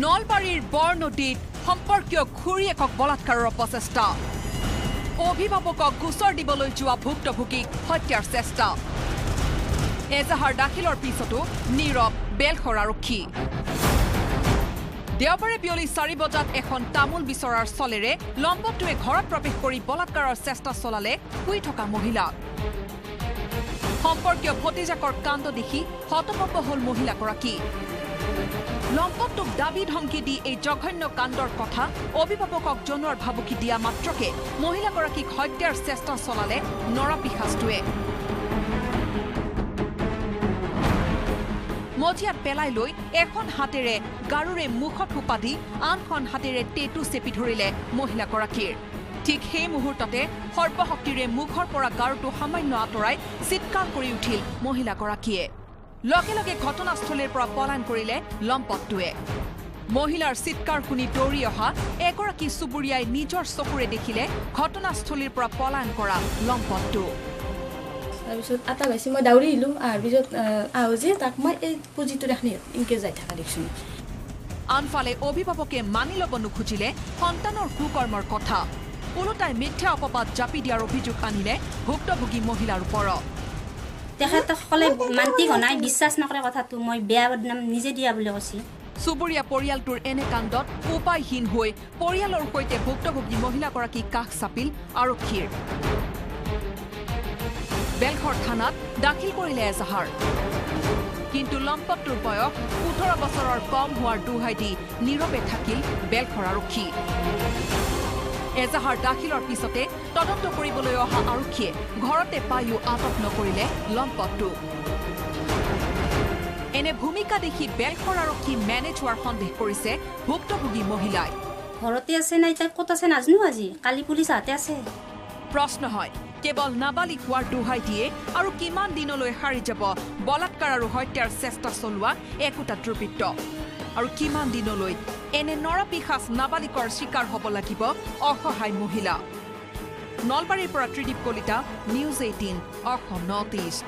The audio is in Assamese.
নলবাৰীৰ বৰনদীত সম্পৰ্কীয় খুৰীয়েকক বলাৎকাৰৰ প্ৰচেষ্টা অভিভাৱকক গোচৰ দিবলৈ যোৱা ভুক্তভোগীক হত্যাৰ চেষ্টা এজাহাৰ দাখিলৰ পিছতো নীৰৱ বেলখৰ আৰক্ষী দেওবাৰে বিয়লি 4 বজাত এখন তামোল বিচৰাৰ চলেৰে লম্পটটোৱে ঘৰত প্ৰৱেশ কৰি বলাৎকাৰৰ চেষ্টা চলালে শুই থকা মহিলা সম্পৰ্কীয় ভতিজাকৰ কাণ্ড দেখি হতভম্ব হল মহিলাগৰাকী লম্পটটোক দাবী ধমকি দি এই জঘন্য কাণ্ডৰ কথা অভিভাৱকক জনোৱাৰ ভাবুকি দিয়া মাত্ৰকে মহিলাগৰাকীক হত্যাৰ চেষ্টা চলালে নৰপিশাচটোৱে মজিয়াত পেলাই লৈ এখন হাতেৰে গাৰুৰে মুখত সোপা দি আনখন হাতেৰে টেটু চেপি ধৰিলে মহিলাগৰাকীৰ ঠিক সেই মুহূৰ্ততে সৰ্বশক্তিৰে মুখৰ পৰা গাৰুটো সামান্য আঁতৰাই চিৎকাৰ কৰি উঠিল মহিলাগৰাকীয়ে লগে লগে ঘটনাস্থলীৰ পৰা পলায়ন কৰিলে লম্পটটোৱে মহিলাৰ চিৎকাৰ শুনি দৌৰি অহা এগৰাকী চুবুৰীয়াই নিজৰ চকুৰে দেখিলে ঘটনাস্থলীৰ পৰা পলায়ন কৰা লম্পটটো তাৰপিছত আটা বেছি মই দাউৰি আহিলোঁ পিছত আহোঁ যে তাক মই এই পুঁজিটো দেখি ইনকে যাই থকা দেখিছোঁ আনফালে অভিভাৱকে মানি ল'ব নোখোজিলে সন্তানৰ কুকৰ্মৰ কথা ওলোটাই মিথ্যা অপবাদ জাপি দিয়াৰ অভিযোগ আনিলে ভুক্তভোগী মহিলাৰ ওপৰত তেখেতসকলে মান্তি ঘনাই বিশ্বাস নকৰে কথাটো মই বেয়া বদনাম নিজে দিয়া বুলি কৈছে চুবুৰীয়া পৰিয়ালটোৰ এনে কাণ্ডত উপায়হীন হৈ পৰিয়ালৰ সৈতে ভুক্তভোগী মহিলাগৰাকী কাষ চাপিল আৰক্ষীৰ বেলখৰ থানাত দাখিল কৰিলে এজাহাৰ কিন্তু লম্পটটোৰ বয়স 18 বছৰৰ কম হোৱাৰ দোহাই দি নীৰৱে থাকিল বেলখৰ আৰক্ষী এজাহাৰ দাখিলৰ পিছতে তদন্ত কৰিবলৈ অহা আৰক্ষীয়ে ঘৰতে পায়ো আটক নকৰিলে লম্পটটো এনে ভূমিকা দেখি বেলখৰ আৰক্ষী মেনেজ হোৱাৰ সন্দেহ কৰিছে ভুক্তভোগী মহিলাই ঘৰতে আছে নাই তাই ক'ত আছে নাজানো আজি কালি পুলিচ হাতে আছে প্ৰশ্ন হয় কেৱল নাবালিক হোৱাৰ দোহাই দিয়ে আৰু কিমান দিনলৈ সাৰি যাব বলাৎকাৰ আৰু হত্যাৰ চেষ্টা চলোৱা একোটা দুৰ্বৃত্ত আৰু কিমান দিনলৈ এনে নৰপিশাচ নাবালিকৰ শিকাৰ হ'ব লাগিব অসহায় মহিলা নলবাৰীৰ পৰা Tridip Kalita news 18 Assam north east